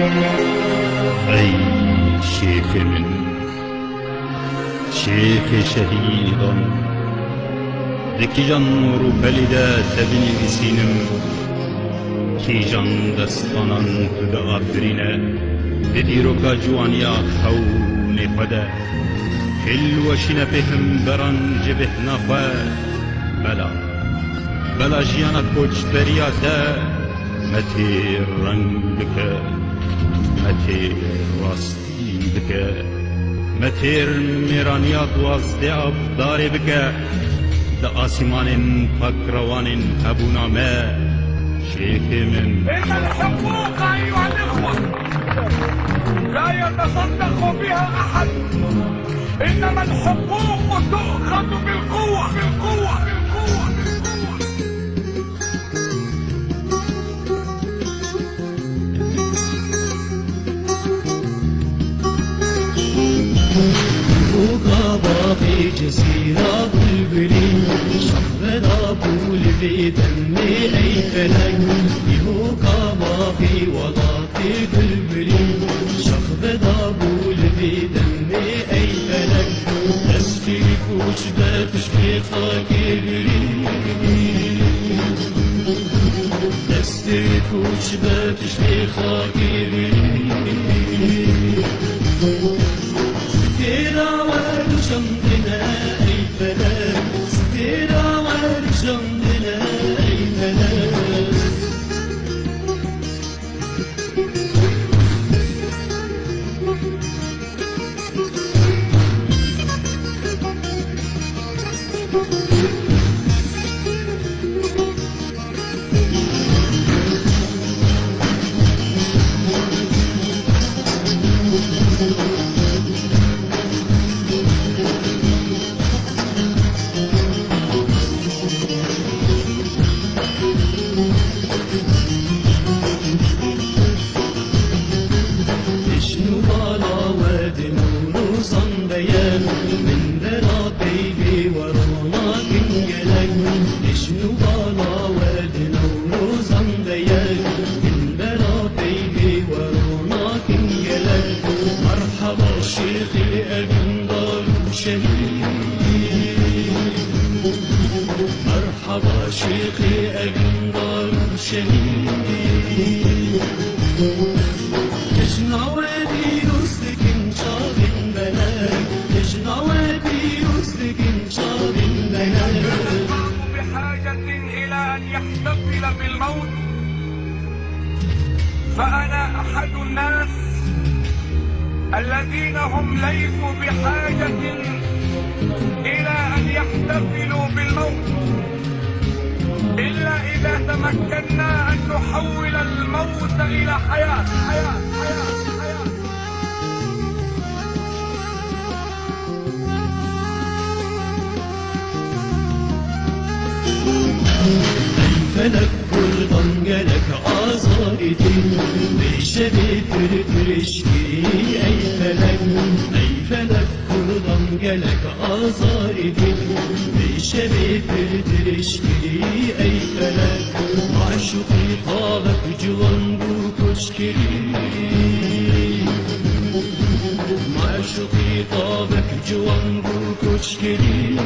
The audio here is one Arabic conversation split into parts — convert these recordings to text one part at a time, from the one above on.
ای شیخ من، شیخ شهیدان، دکی جان رو پلیده تبینی سینم، کی جان دستانان تو دا آفرینه، بدی رو که جوانیا خون خدا، کلوشی نپهم بران جبه نخواه، بلا جیانا کچ دریاته، متی رنگ بکه، متی راستی بکه، متیر میرانیات وازده ابداری بکه، دا آسمان پاک روان هبونامه، شیخ من. إن الحقوق أيها الإخوة لا يتصدق بها أحد، إنما الحقوق تؤخذ بالقوة بالقوة بالقوة بالقوة. وغابة في جزيرة بلبلين شغل أبو البيت أمي أي فلك وغابة في وضعت بلبلين شغل أبو البيت أمي أي فلك تسفيك وجدة تشبيخك البلين تسفيك وجدة تشبيخك البلين ستيرا ورجمنا أي فلك ستيرا ورجمنا أي فلك مرحبا شيخي أقنضر شهيد يجنع ودي يسلك شاب بلد يجنع ودي يسلك شاب بلد بحاجة إلى أن يحتفل بالموت، فأنا أحد الناس الذين هم ليسوا بحاجة إلى أن يحتفلوا بالموت، إلا إذا تمكنا أن نحول الموت إلى حياة حياة حياة حياة. فلك قربان قالك آزاري بشبه ترشكي أي فلك قربان قالك آزاري بشبه ترشكي أي فلك معشوقي طالك جوان بو كشكري معشوقي طالك جوان بو كشكري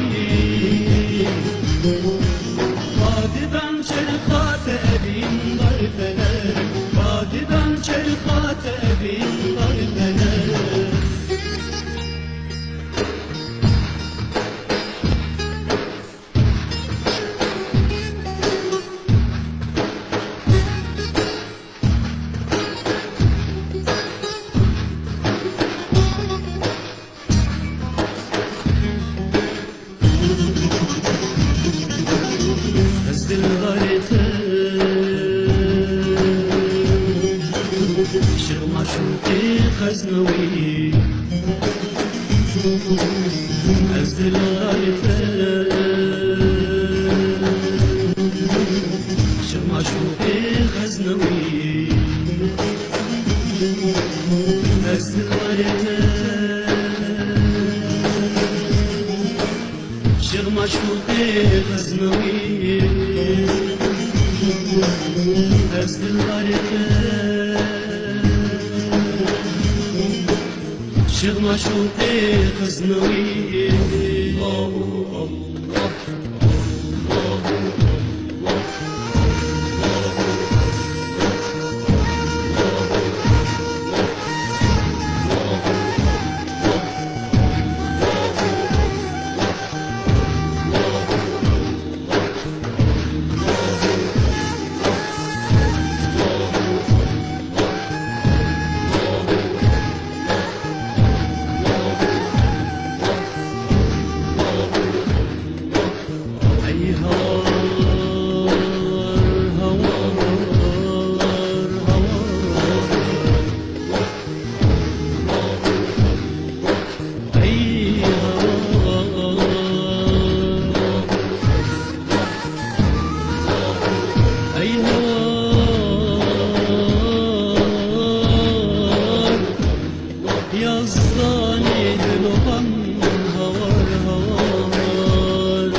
بعدdan çelkate evin var fener بعدdan çelkate evin var fener معشوقي خزنوي أزل الغايفة شو معشوقي خزنوي أزل الغايفة شو معشوقي خزنوي أزل الغايفة شغ مشوقي غزنوي يزداني دلوهم هوار هوار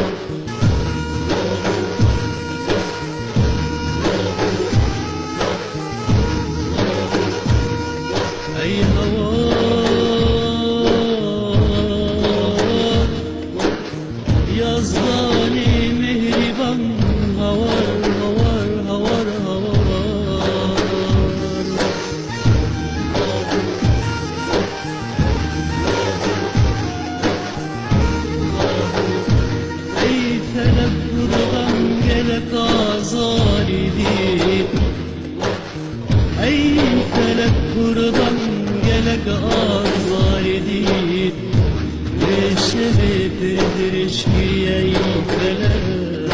أي هوار يزداني مهربا هوار هوار هوار هوار gelek azari değil Ey felek buradan gelek azari değil Ne şerefidir eşki ey felek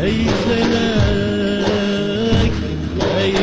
Ey felek Ey